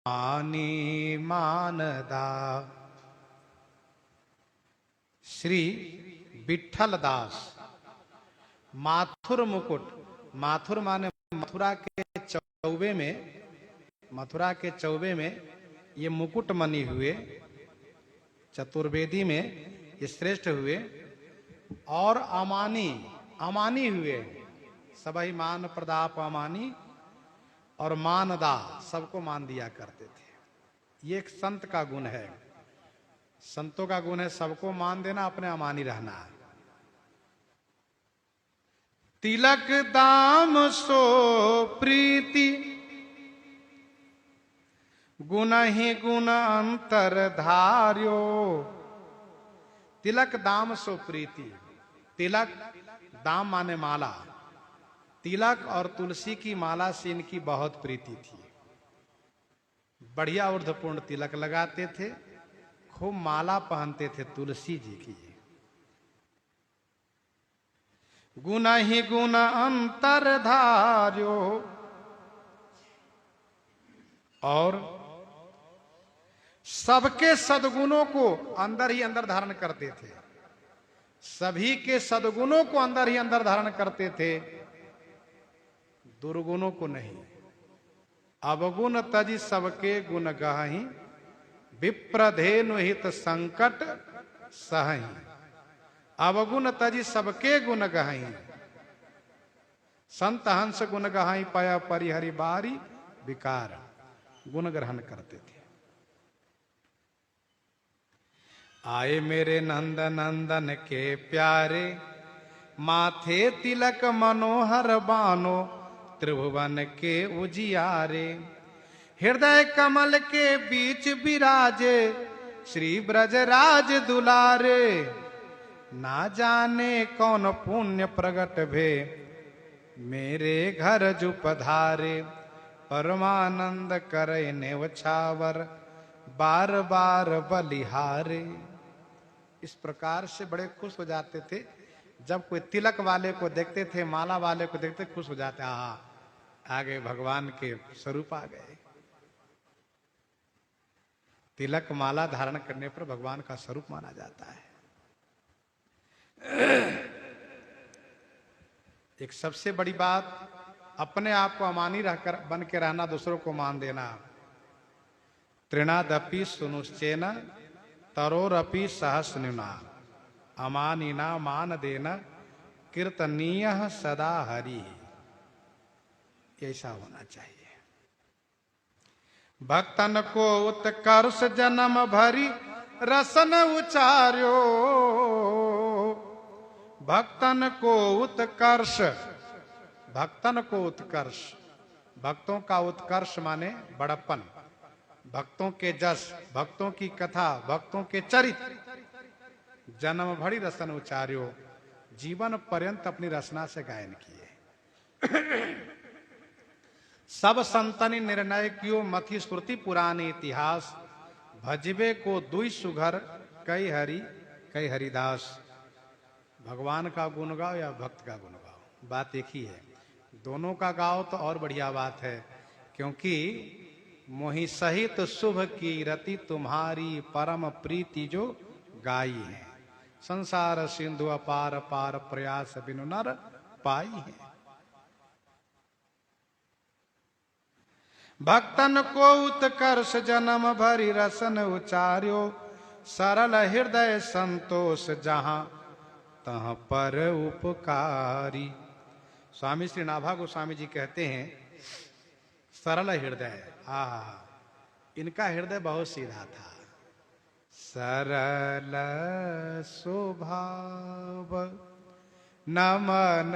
मानी मानदा श्री विठल दास माथुर मुकुट। माथुर माने मथुरा के चौबे में ये मुकुट मनी हुए, चतुर्वेदी में ये श्रेष्ठ हुए। और अमानी हुए, सबही मान प्रदाप अमानी। और मानदा, सबको मान दिया करते थे। ये एक संत का गुण है। संतों का गुण है सबको मान देना, अपने अमानी रहना। तिलक दाम सो प्रीति, गुण ही गुण अंतर धार्यो। तिलक दाम सो प्रीति। तिलक दाम माने माला। तिलक और तुलसी की माला से इनकी बहुत प्रीति थी। बढ़िया ऊर्ध्वपूर्ण तिलक लगाते थे, खूब माला पहनते थे तुलसी जी की। गुण ही गुण अंतर धार्यो। और सबके सद्गुणों को अंदर ही अंदर धारण करते थे। सभी के सद्गुणों को अंदर ही अंदर धारण करते थे, दुर्गुणों को नहीं। अवगुण तजी सबके गुण गहहि, विप्रधेनु हित संकट सहहि। अवगुण तजी सबके गुण गहहि, संत हंस गुण गहहि पय परिहरि बारी विकार। गुण ग्रहण करते थे। आए मेरे नंद नंदन के प्यारे, माथे तिलक मनोहर बानो, त्रिभुवन के उजियारे। हृदय कमल के बीच विराजे, श्री ब्रजराज दुलारे। ना जाने कौन पुण्य प्रगट भे, मेरे घर जो पधारे। परमानंद करे नेवछावर, बार बार बलिहारे। इस प्रकार से बड़े खुश हो जाते थे। जब कोई तिलक वाले को देखते थे, माला वाले को देखते, खुश हो जाते, आ गए भगवान के स्वरूप आ गए। तिलक माला धारण करने पर भगवान का स्वरूप माना जाता है। एक सबसे बड़ी बात, अपने आप को अमानी रहकर बन के रहना, दूसरों को मान देना। तृणादपि सुनुश्चेन तरोरपि सहस्नुना, अमानिना मान देना, कीर्तनीय सदा हरि। ऐसा होना चाहिए। भक्तन को उत्कर्ष जन्म भरी रसन उचार्यो। भक्तन को उत्कर्ष, भक्तन को उत्कर्ष, भक्तों का उत्कर्ष माने बड़प्पन। भक्तों के जस, भक्तों की कथा, भक्तों के चरित्र। जन्म भरी रसन उचार्यो, जीवन पर्यंत अपनी रचना से गायन किए। सब संतनि निर्णय कियो, मथि श्रुति पुरानी इतिहास। भजबे को दुई सुघर, कई हरि कई हरिदास। भगवान का गुण गाओ या भक्त का गुण गाओ, बात एक ही है। दोनों का गाओ तो और बढ़िया बात है, क्योंकि मोहि सहित शुभ की रति, तुम्हारी परम प्रीति जो गाई है। संसार सिंधु अपार पार, प्रयास बिनु नर पाई है। भक्तन को उत्कर्ष जन्म भरी रसन उचार्यो। सरल हृदय संतोष जहां तहां पर उपकारी। स्वामी श्री नाभा गोस्वामी जी कहते हैं, सरल हृदय, इनका हृदय बहुत सीधा था। सरल स्वभाव नमन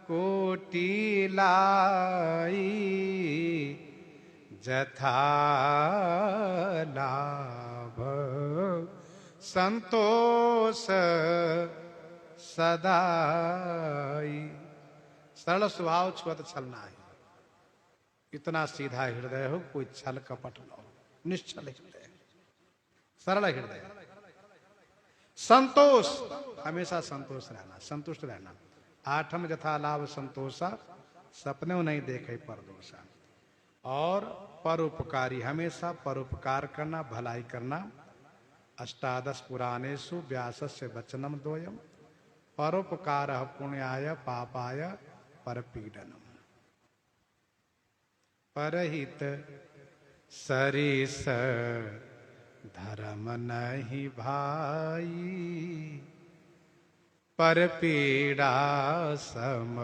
कोटि लाई, जथा लाभ संतोष सदाई। सरल स्वभाव छुअत छल नाही। इतना सीधा हृदय हो, कोई छल कपट न हो, निश्चल हृदय, सरल हृदय। संतोष, हमेशा संतोष रहना, संतुष्ट रहना। 8 जथा लाभ संतोषा, सपने नहीं देखे परदोषा। और परोपकारी, हमेशा परोपकार करना, भलाई करना। अष्टादश पुराणेषु व्यासस्य वचनम द्वयम् परोपकारः पुण्याय पापाय परपीडनम्। परहित सरिस धर्म नहीं भाई, परपीड़ा सम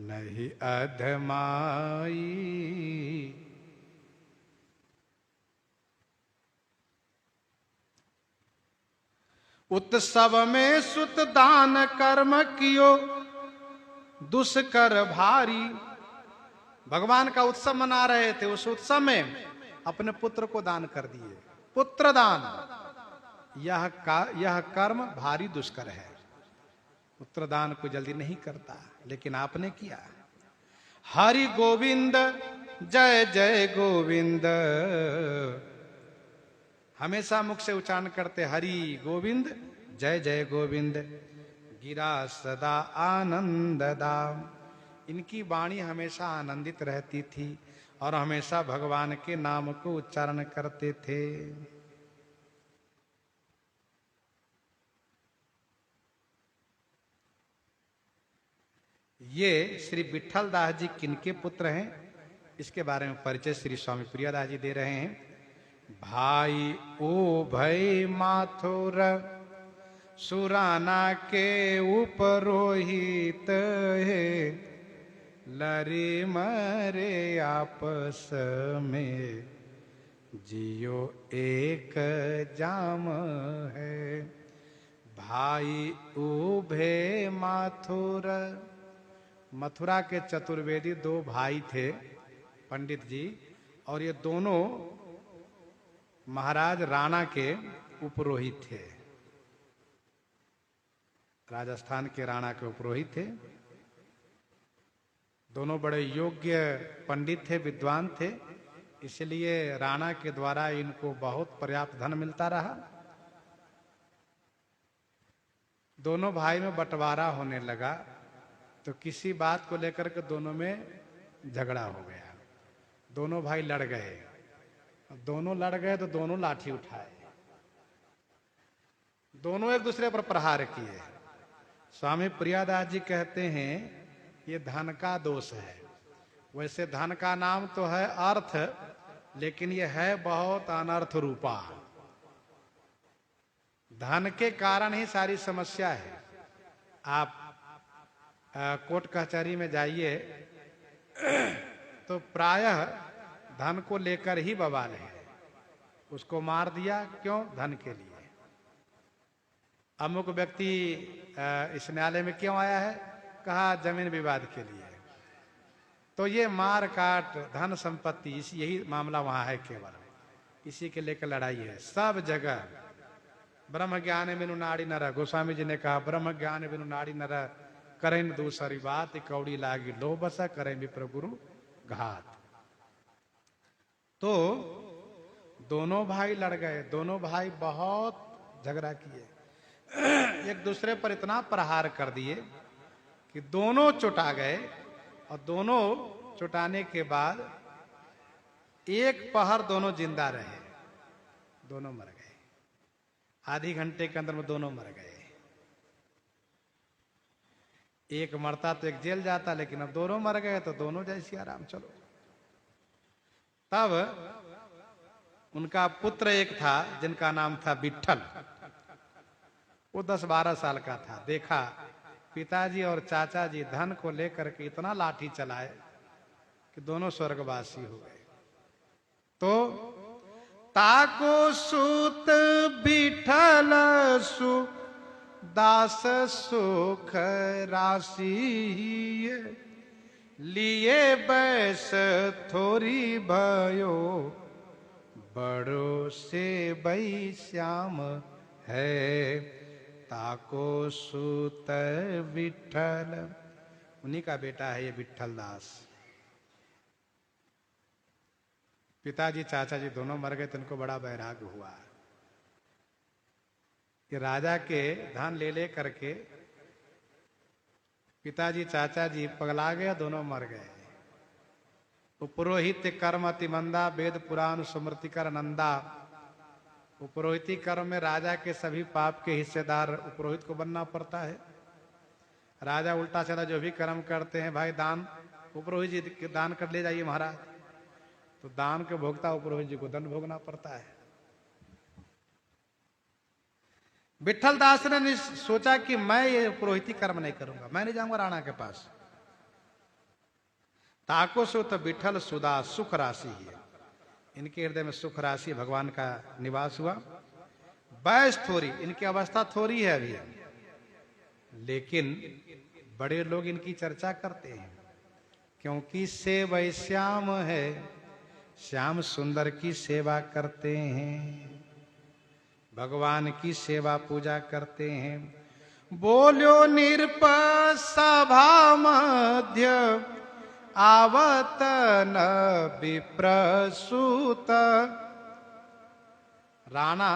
नहीं अधमाई। उत्सव में सुत दान कर्म कियो दुष्कर भारी। भगवान का उत्सव मना रहे थे, उस उत्सव में अपने पुत्र को दान कर दिए। पुत्र दान यह कर्म भारी दुष्कर है। पुत्र दान को जल्दी नहीं करता, लेकिन आपने किया। हरि गोविंद जय जय गोविंद, हमेशा मुख से उच्चारण करते हरि गोविंद जय जय गोविंद। गिरा सदा आनंद दाम, इनकी वाणी हमेशा आनंदित रहती थी और हमेशा भगवान के नाम को उच्चारण करते थे। ये श्री विठल दास जी किनके पुत्र हैं, इसके बारे में परिचय श्री स्वामी प्रियदास जी दे रहे हैं। भाई ओ भय माथुर सुराना के उपरोहित है, लरे मरे आपस में जियो एक जाम है। भाई उभे माथुर, मथुरा के चतुर्वेदी दो भाई थे पंडित जी, और ये दोनों महाराज राणा के उपरोहित थे। राजस्थान के राणा के उपरोहित थे। दोनों बड़े योग्य पंडित थे, विद्वान थे, इसलिए राणा के द्वारा इनको बहुत पर्याप्त धन मिलता रहा। दोनों भाई में बंटवारा होने लगा तो किसी बात को लेकर के दोनों में झगड़ा हो गया। दोनों भाई लड़ गए। दोनों लड़ गए तो दोनों लाठी उठाए, दोनों एक दूसरे पर प्रहार किए। स्वामी प्रियदास जी कहते हैं ये धन का दोष है। वैसे धन का नाम तो है अर्थ, लेकिन ये है बहुत अनर्थ रूपा। धन के कारण ही सारी समस्या है। आप कोर्ट कचहरी में जाइए तो प्रायः धन को लेकर ही बवाल है। उसको मार दिया, क्यों? धन के लिए। अमुक व्यक्ति इस न्यायालय में क्यों आया है? कहा जमीन विवाद के लिए। तो ये मार काट, धन संपत्ति, यही मामला वहां है। केवल इसी के लेकर लड़ाई है सब जगह। ब्रह्म ज्ञान बिनु नाड़ी नर, गोस्वामी जी ने कहा ब्रह्म ज्ञान बिनु नाड़ी नर, करें दूसरी बात कौड़ी लागी लो बसा, करें विप्र गुरु घात। तो दोनों भाई लड़ गए। दोनों भाई बहुत झगड़ा किए, एक दूसरे पर इतना प्रहार कर दिए कि दोनों चुटा गए। और दोनों चुटाने के बाद एक पहर दोनों जिंदा रहे, दोनों मर गए। आधी घंटे के अंदर में दोनों मर गए। एक मरता तो एक जेल जाता, लेकिन अब दोनों मर गए तो दोनों जैसी आराम। चलो, तब उनका पुत्र एक था जिनका नाम था विठल। वो 10-12 साल का था। देखा पिताजी और चाचा जी धन को लेकर के इतना लाठी चलाए कि दोनों स्वर्गवासी हो गए। तो ताको सूत विठल सु दास सुख राशि, लिए बैस थोड़ी भयो बड़ो से बई श्याम है। ताको सूत विठल, उन्हीं का बेटा है ये विठल दास। पिताजी चाचा जी दोनों मर गए तो इनको बड़ा वैराग्य हुआ कि राजा के धन ले ले करके पिताजी चाचा जी पगला गए, दोनों मर गए। पुरोहित कर्म अति मंदा, वेद पुराण स्मृति कर नंदा। पुरोहिती कर्म में राजा के सभी पाप के हिस्सेदार पुरोहित को बनना पड़ता है। राजा उल्टा सीधा जो भी कर्म करते हैं, भाई दान पुरोहित जी के दान कर ले जाइए महाराज, तो दान के भोगता पुरोहित जी को दंड भोगना पड़ता है। विठल दास ने सोचा कि मैं ये पुरोहिती कर्म नहीं करूंगा, मैं नहीं जाऊंगा राणा के पास। ताको सो तो विठल सुदा सुख राशि है, इनके हृदय में सुख राशि भगवान का निवास हुआ। वयस थोड़ी, इनकी अवस्था थोड़ी है अभी, लेकिन बड़े लोग इनकी चर्चा करते हैं, क्योंकि सेवै श्याम है, श्याम सुंदर की सेवा करते हैं, भगवान की सेवा पूजा करते हैं। बोलो निरप सभा मध्य, आवत न विप्रसूत। राणा,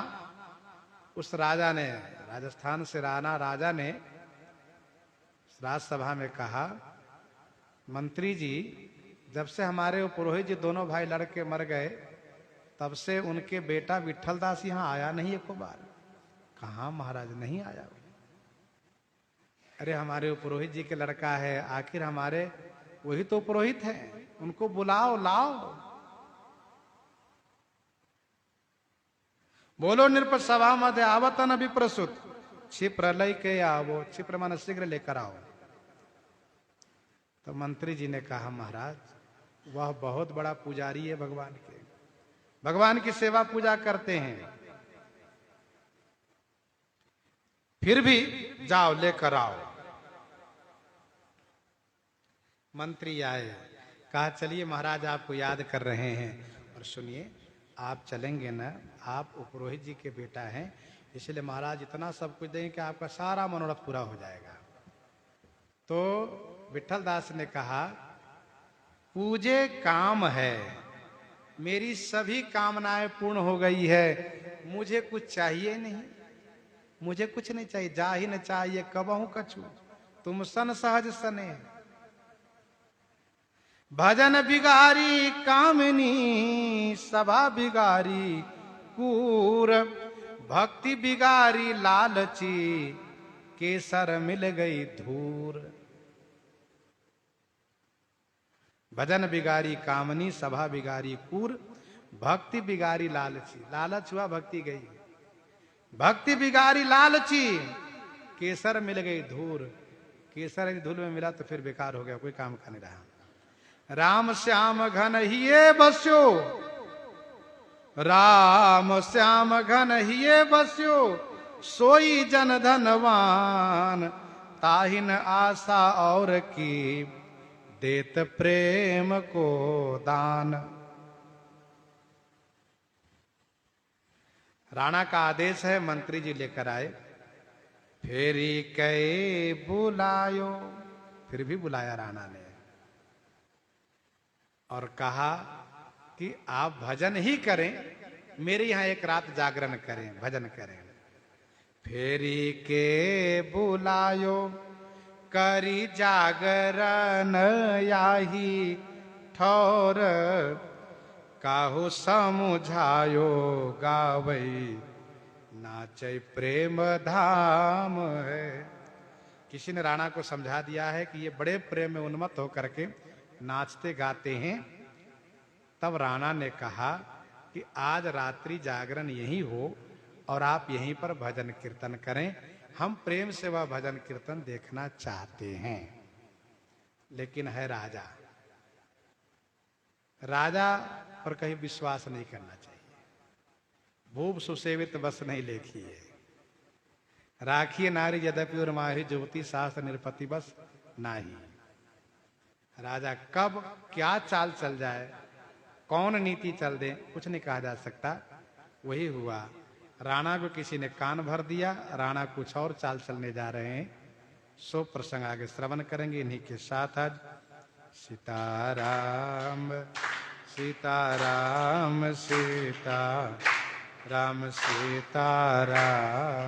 उस राजा ने, राजस्थान से राजा ने राजसभा में कहा, मंत्री जी, जब से हमारे पुरोहित जी दोनों भाई लड़के मर गए, तब से उनके बेटा विठल दास यहाँ आया नहीं एक बार। कहा महाराज नहीं आया? अरे हमारे पुरोहित जी के लड़का है, आखिर हमारे वही तो पुरोहित हैं, उनको बुलाओ लाओ। बोलो नृप सभा मध्य, आवत न विप्रसूत। क्षिप्र लय के आवो, क्षिप्र माने शीघ्र लेकर आओ। तो मंत्री जी ने कहा, महाराज वह बहुत बड़ा पुजारी है भगवान के, भगवान की सेवा पूजा करते हैं, फिर भी जाओ लेकर आओ। मंत्री आए, कहा चलिए महाराज आपको याद कर रहे हैं, और सुनिए आप चलेंगे ना, आप पुरोहित जी के बेटा हैं, इसलिए महाराज इतना सब कुछ देंगे कि आपका सारा मनोरथ पूरा हो जाएगा। तो विठल दास ने कहा, पूजे काम है, मेरी सभी कामनाएं पूर्ण हो गई है, मुझे कुछ चाहिए नहीं, मुझे कुछ नहीं चाहिए, जा ही न चाहिए कबहू कछु, तुम सन सहज सने। भजन बिगारी कामिनी, सभा बिगारी कूर, भक्ति बिगारी लालची, केसर मिल गई धूर। भजन बिगारी कामनी, सभा बिगारी कूर, भक्ति बिगारी लालची, लालच हुआ भक्ति गई, भक्ति बिगारी लालची, केसर मिल गई धूर। केसर यदि धूल में मिला तो फिर बेकार हो गया, कोई काम का नहीं रहा। राम श्याम घन हिये बस्यो, राम श्याम घन हिये बस्यो, सोई जन धनवान, ताहिन आशा और की, देत प्रेम को दान। राणा का आदेश है, मंत्री जी लेकर आए। फेरी कई बुलायो, फिर भी बुलाया राणा ने, और कहा कि आप भजन ही करें, मेरे यहां एक रात जागरण करें, भजन करें। फेरी के बुलायो, करी जागरण याही ठौर, काहू समुझायो गावई, नाचे प्रेम धाम है। किसी ने राणा को समझा दिया है कि ये बड़े प्रेम में उन्मत्त होकर के नाचते गाते हैं। तब राणा ने कहा कि आज रात्रि जागरण यही हो और आप यहीं पर भजन कीर्तन करें, हम प्रेम से वह भजन कीर्तन देखना चाहते हैं। लेकिन है राजा, राजा पर कहीं विश्वास नहीं करना चाहिए। भूप सुसेवित बस नहीं लेखिए, राखिए नारी यद्यपि और माही, जुवती शास्त्र निरपति बस नाही। राजा कब क्या चाल चल जाए, कौन नीति चल दे, कुछ नहीं कहा जा सकता। वही हुआ, राणा को किसी ने कान भर दिया, राणा कुछ और चाल चलने जा रहे हैं। सो प्रसंग आगे श्रवण करेंगे। इन्हीं के साथ आज सीताराम सीताराम सीता राम सीताराम।